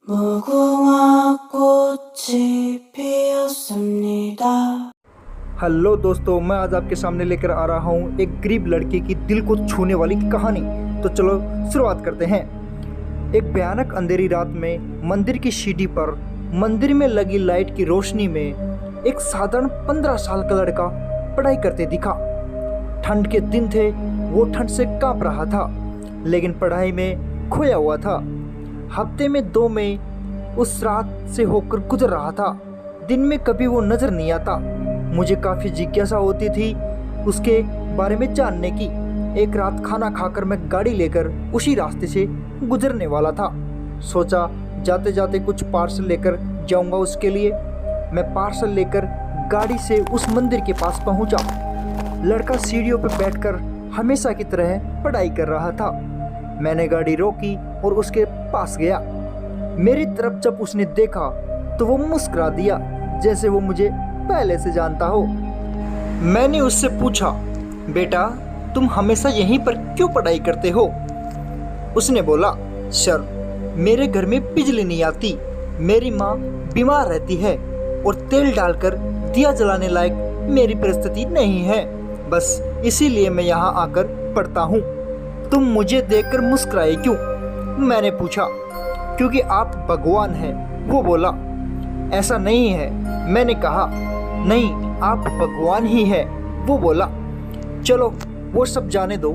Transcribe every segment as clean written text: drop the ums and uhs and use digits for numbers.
무궁화 꽃이 피었습니다। Hello दोस्तों, मैं आज आपके सामने लेकर आ रहा हूँ एक गरीब लड़के की दिल को छूने वाली कहानी। तो चलो शुरुआत करते हैं। एक भयानक अंधेरी रात में मंदिर की सीढ़ी पर मंदिर में लगी लाइट की रोशनी में एक साधारण 15 साल का लड़का पढ़ाई करते दिखा। ठंड के दिन थे, वो ठंड से कांप रहा था, लेकिन पढ़ाई में खोया हुआ था। हफ्ते में 2 में उस रात से होकर गुजर रहा था। दिन में कभी वो नजर नहीं आता। मुझे काफ़ी जिज्ञासा होती थी उसके बारे में जानने की। एक रात खाना खाकर मैं गाड़ी लेकर उसी रास्ते से गुजरने वाला था। सोचा जाते जाते कुछ पार्सल लेकर जाऊंगा उसके लिए। मैं पार्सल लेकर गाड़ी से उस मंदिर के पास पहुंचा। लड़का सीढ़ियों पर बैठकर हमेशा की तरह पढ़ाई कर रहा था। मैंने गाड़ी रोकी और उसके पास गया। मेरी तरफ जब उसने देखा तो वो मुस्कुरा दिया, जैसे वो मुझे पहले से जानता हो। मैंने उससे पूछा, बेटा तुम हमेशा यहीं पर क्यों पढ़ाई करते हो? उसने बोला, सर मेरे घर में बिजली नहीं आती, मेरी माँ बीमार रहती है और तेल डालकर दिया जलाने लायक मेरी परिस्थिति नहीं है, बस इसीलिए मैं यहाँ आकर पढ़ता हूँ। तुम मुझे देखकर मुस्कुराए क्यों? मैंने पूछा। क्योंकि आप भगवान हैं, वो बोला। ऐसा नहीं है, मैंने कहा। नहीं, आप भगवान ही हैं, वो बोला। चलो वो सब जाने दो,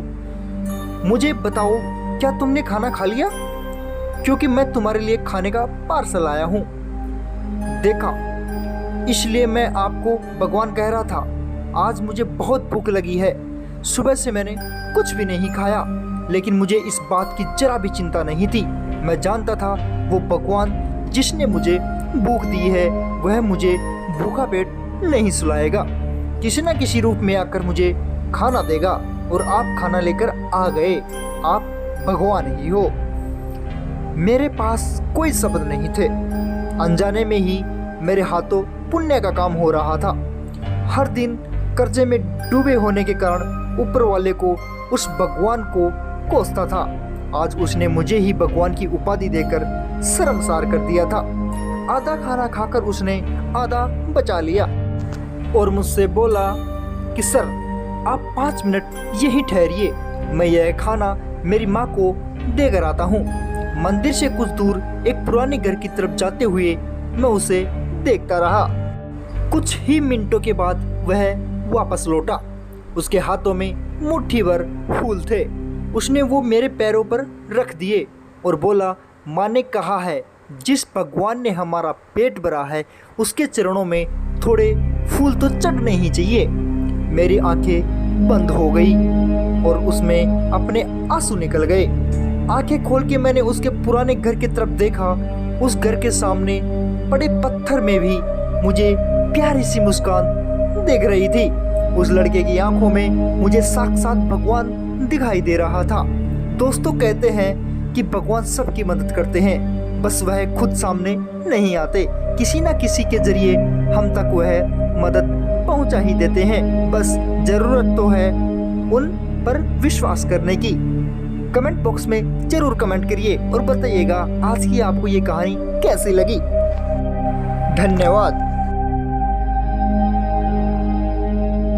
मुझे बताओ क्या तुमने खाना खा लिया? क्योंकि मैं तुम्हारे लिए खाने का पार्सल आया हूँ। देखा, इसलिए मैं आपको भगवान कह रहा था। आज मुझे बहुत भूख लगी है। सुबह से मैंने कुछ भी नहीं खाया, लेकिन मुझे इस बात की जरा भी चिंता नहीं थी। मैं जानता था वो भगवान जिसने मुझे भूख दी है वह मुझे भूखा पेट नहीं सुलाएगा। किसी न किसी रूप में आकर मुझे खाना देगा, और आप खाना लेकर आ गए। आप भगवान ही हो। मेरे पास कोई शब्द नहीं थे। अनजाने में ही मेरे हाथों पुण्य का काम हो रहा था। हर दिन कर्जे में डूबे होने के कारण ऊपर वाले को, उस भगवान को कोसता था। आज उसने मुझे ही भगवान की उपाधि देकर शर्मसार कर दिया था। आधा खाना खाकर उसने आधा बचा लिया और मुझसे बोला कि सर आप 5 मिनट यहीं ठहरिए, मैं यह खाना मेरी माँ को देकर आता हूँ। मंदिर से कुछ दूर एक पुराने घर की तरफ जाते हुए मैं उसे देखता रहा। कुछ ही मिनटों के बाद वह वापस लौटा। उसके हाथों में मुट्ठी भर फूल थे। उसने वो मेरे पैरों पर रख दिए और बोला, माँ ने कहा है जिस भगवान ने हमारा पेट भरा है उसके चरणों में थोड़े फूल तो चढ़ने ही चाहिए। मेरी आंखें बंद हो गई और उसमें अपने आंसू निकल गए। आंखें खोल के मैंने उसके पुराने घर की तरफ देखा। उस घर के सामने पड़े पत्थर में भी मुझे प्यारी सी मुस्कान दिख रही थी। उस लड़के की आंखों में मुझे साक्षात भगवान दिखाई दे रहा था। दोस्तों कहते हैं कि भगवान सबकी मदद करते हैं, बस वह खुद सामने नहीं आते। किसी न किसी के जरिए हम तक वह मदद पहुंचा ही देते हैं। बस जरूरत तो है उन पर विश्वास करने की। कमेंट बॉक्स में जरूर कमेंट करिए और बताइएगा आज की आपको ये कहानी कैसी लगी। धन्यवाद।